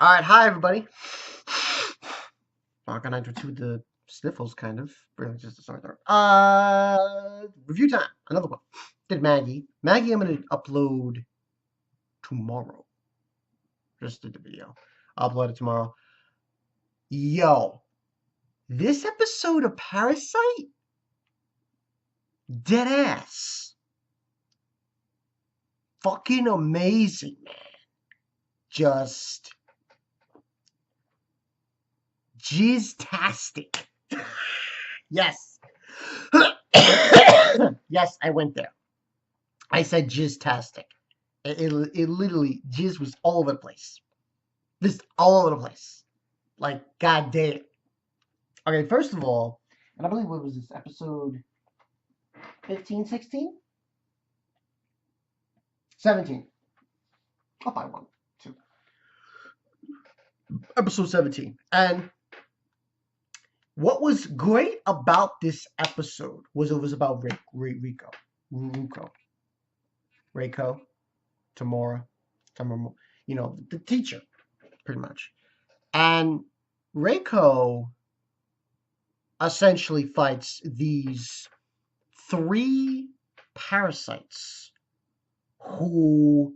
All right, hi everybody. Not gonna enter to the sniffles, kind of. Really, just a sore throat. Review time. Another one. Did Maggie. Maggie, I'm gonna upload tomorrow. Just did the video. I'll upload it tomorrow. Yo, this episode of Parasyte, dead ass, fucking amazing, man. Just jizz-tastic. Yes. Yes, I went there. I said jizz-tastic. It literally, jizz was all over the place. Just all over the place. Like, goddamn. Okay, first of all, and I believe what was this, episode 15, 16? 17. Up by one, two. Episode 17. And what was great about this episode was it was about Reiko. Reiko. Tamora. The teacher, pretty much. And Reiko essentially fights these three parasites who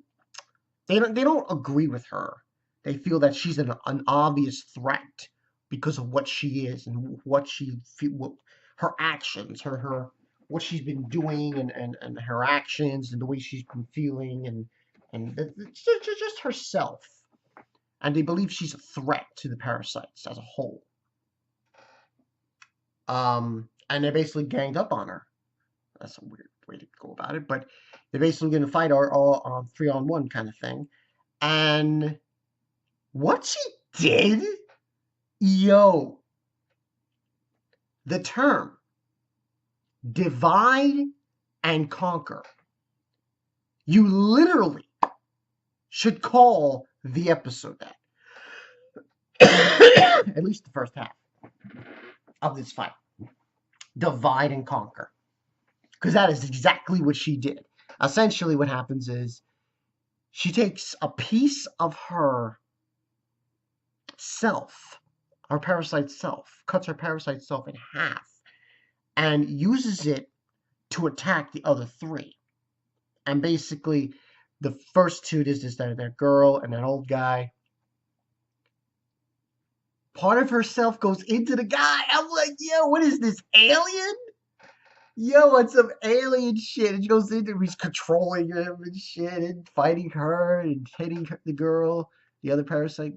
they don't agree with her. They feel that she's an obvious threat because of what she is and what her actions, her what she's been doing and her actions and the way she's been feeling and just herself. And they believe she's a threat to the parasites as a whole. And they're basically ganged up on her. That's a weird way to go about it, but they're basically going to fight all 3-on-1 kind of thing. And what she did, yo, the term divide and conquer, you literally should call the episode that. At least the first half of this fight. Divide and conquer. Because that is exactly what she did. Essentially what happens is she takes a piece of her self, her parasite self, cuts her parasite self in half, and uses it to attack the other three. And basically, the first two, that girl and that old guy, part of herself goes into the guy. I'm like, yo, what is this, alien? Yo, what's some alien shit? And she goes into, he's controlling him and shit, and fighting her, and hitting the girl, the other parasite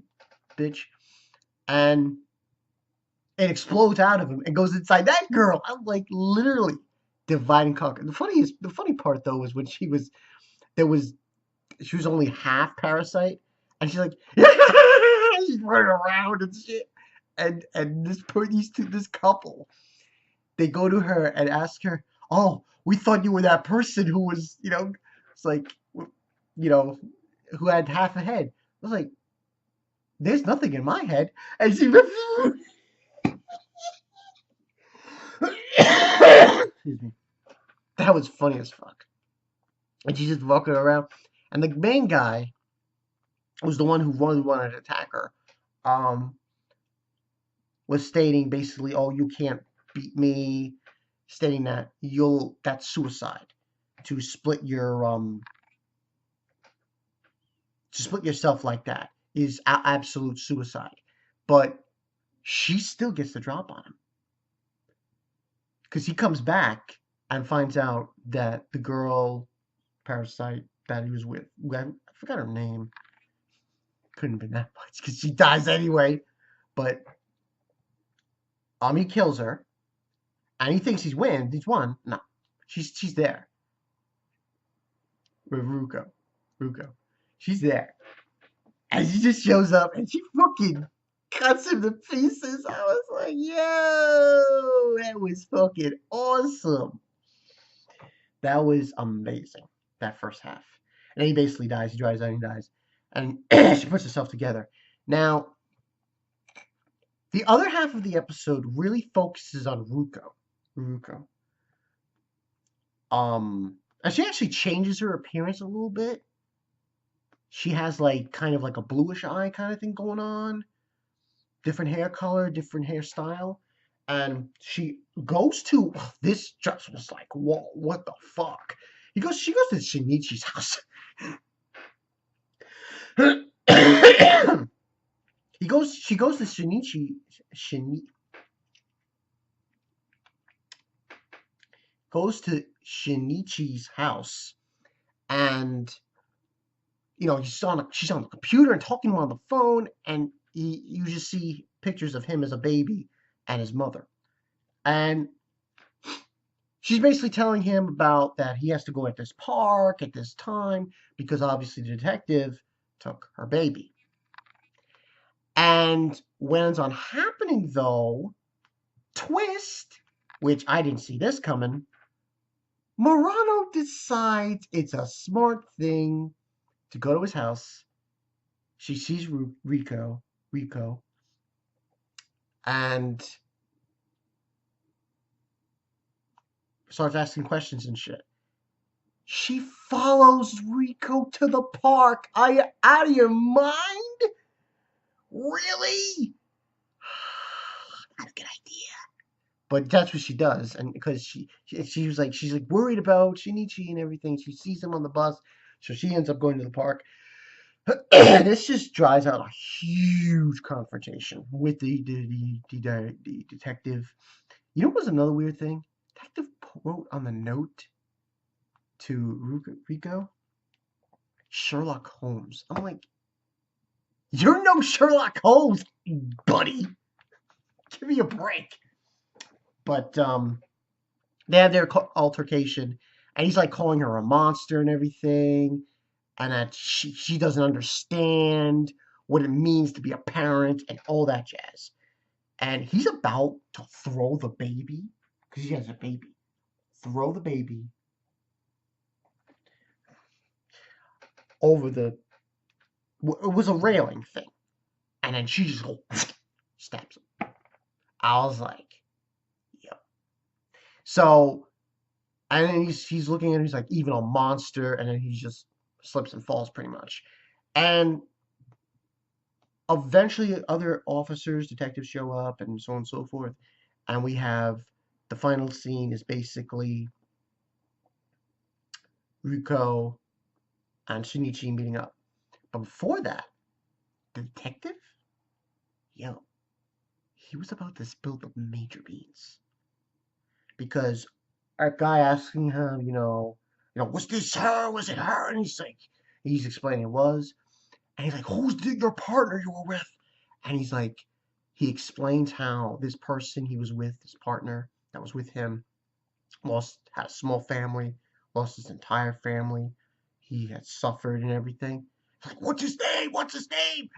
bitch. And it explodes out of him and goes inside that girl. I'm like, literally divide and conquer. The funny part though was when she was only half parasite, and she's like, she's running around and shit. And this couple, they go to her and ask her, "Oh, we thought you were that person who was, it's like, who had half a head." I was like, "There's nothing in my head," and she excuse me. That was funny as fuck. And she's just walking around, and the main guy was the one who really wanted to attack her. Was stating basically, "Oh, you can't beat me," stating that that's suicide to split yourself like that is absolute suicide. But she still gets the drop on him because he comes back and finds out that the girl parasite that he was with, I forgot her name, couldn't have been that much because she dies anyway, but he kills her and he thinks he's won. No, she's there with Ruko, she's there, and she just shows up and she fucking cuts him to pieces. I was like, yo, that was fucking awesome. That was amazing, that first half. And then he basically dies. He drives out and he dies. And she puts herself together. Now, the other half of the episode really focuses on Ruko. And she actually changes her appearance a little bit. She has like kind of like a bluish eye kind of thing going on, different hair color, different hairstyle. And she goes to this just was like, whoa, what the fuck? She goes to Shinichi's house. She goes to goes to Shinichi's house, and she's on the computer and talking to him on the phone, and you just see pictures of him as a baby and his mother. And she's basically telling him about that he has to go at this park at this time because obviously the detective took her baby. And what ends on happening though, twist, which I didn't see this coming, Murano decides it's a smart thing to go to his house. She sees Reiko, and starts asking questions and shit. She follows Reiko to the park. Are you out of your mind? Really? Not a good idea. But that's what she does, and because she was like she's like worried about Shinichi and everything. She sees him on the bus, so she ends up going to the park. This just drives out a huge confrontation with the detective. You know what was another weird thing? Detective wrote on the note to Reiko, Sherlock Holmes. I'm like, you're no Sherlock Holmes, buddy. Give me a break. But they have their altercation, and he's like calling her a monster and everything, and that she doesn't understand what it means to be a parent and all that jazz. And he's about to throw the baby, because he has a baby. Throw the baby over the. It was a railing thing, and then she just stabs him. I was like, yep. So, and then he's looking at him, he's like, even a monster, and then he just slips and falls pretty much. And eventually other officers, detectives show up and so on and so forth. And we have the final scene is basically Reiko and Shinichi meeting up. But before that, the detective, yo, he was about to spill the major beans. Because a guy asking him, was this her? Was it her? And he's explaining it was. And he's like, who's your partner you were with? And he explains how this person he was with, this partner that was with him, had a small family, lost his entire family. He had suffered and everything. He's like, what's his name? What's his name?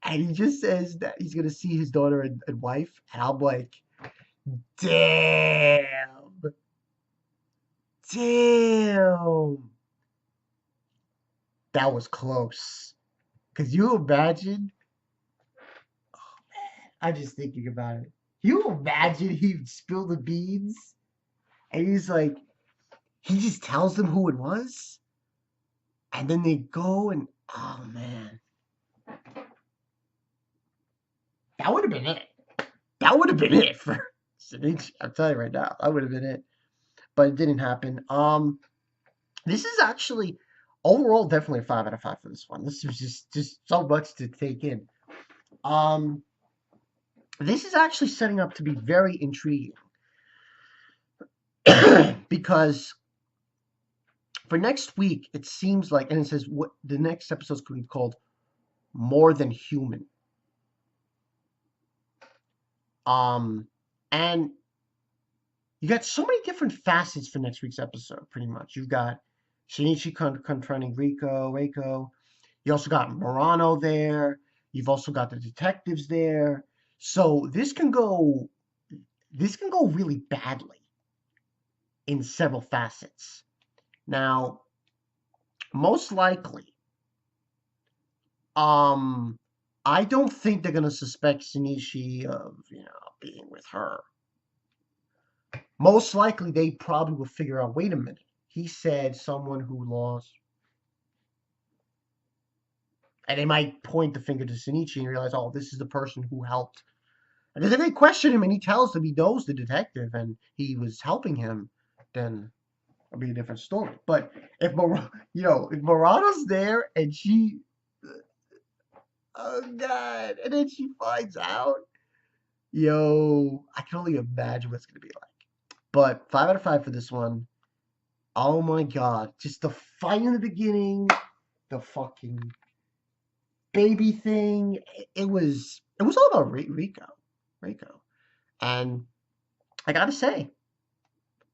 And he just says that he's going to see his daughter and wife. And I'm like, damn. Damn. That was close. Could you imagine? I'm just thinking about it. You imagine he spilled the beans and he's like, he just tells them who it was, and then they go and oh man, that would have been it. That would have been it for Shinichi. I'm telling you right now, that would have been it, but it didn't happen. This is actually overall definitely a 5 out of 5 for this one. This was just so much to take in. Um, this is actually setting up to be very intriguing because for next week, it seems like, and it says what the next episode is going to be called More Than Human. And you got so many different facets for next week's episode, pretty much. You've got Shinichi confronting Reiko. You also got Murano there. You've also got the detectives there. So this can go really badly in several facets. Now, most likely, I don't think they're gonna suspect Shinichi of, being with her. Most likely, they probably will figure out, wait a minute, he said someone who lost. And they might point the finger to Shinichi and realize, oh, this is the person who helped. And if they question him and he tells them he knows the detective and he was helping him, then it'll be a different story. But if if Murata's there and she, oh god, and then she finds out, I can only imagine what it's gonna be like. But 5 out of 5 for this one. Oh my god, just the fight in the beginning, the fucking baby thing. It was all about Reiko, and I gotta say,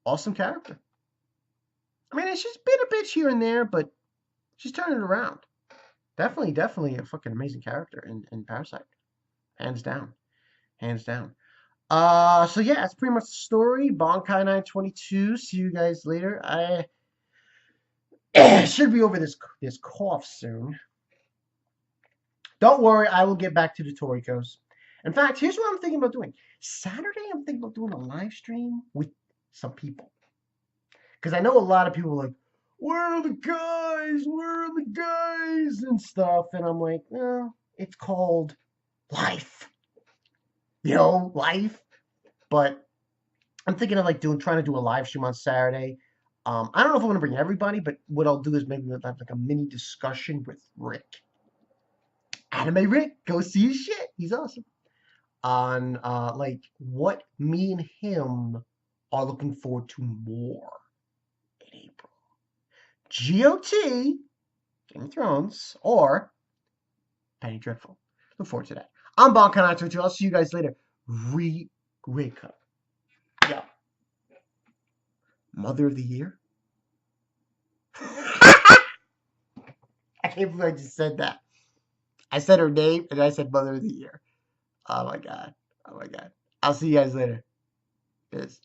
awesome character. I mean, she's been a bitch here and there, but she's turning it around. Definitely a fucking amazing character in Parasite, hands down, hands down. So yeah, that's pretty much the story. Bonkai 922. See you guys later. I should be over this cough soon. Don't worry, I will get back to the Torikos. In fact, here's what I'm thinking about doing. Saturday, I'm thinking about doing a live stream with some people. Because I know a lot of people are like, where are the guys? Where are the guys? And stuff. And I'm like, no, it's called life. Life. But I'm thinking of trying to do a live stream on Saturday. I don't know if I'm going to bring everybody, but what I'll do is maybe have like a mini discussion with Rick. Anime Rick, go see his shit. He's awesome. On what me and him are looking forward to more in April. GOT, Game of Thrones, or Penny Dreadful. Look forward to that. I'm Bon Kanato. I'll see you guys later. Reiko. Yeah. Mother of the Year? I can't believe I just said that. I said her name and I said Mother of the Year. Oh my god. Oh my god. I'll see you guys later. Peace.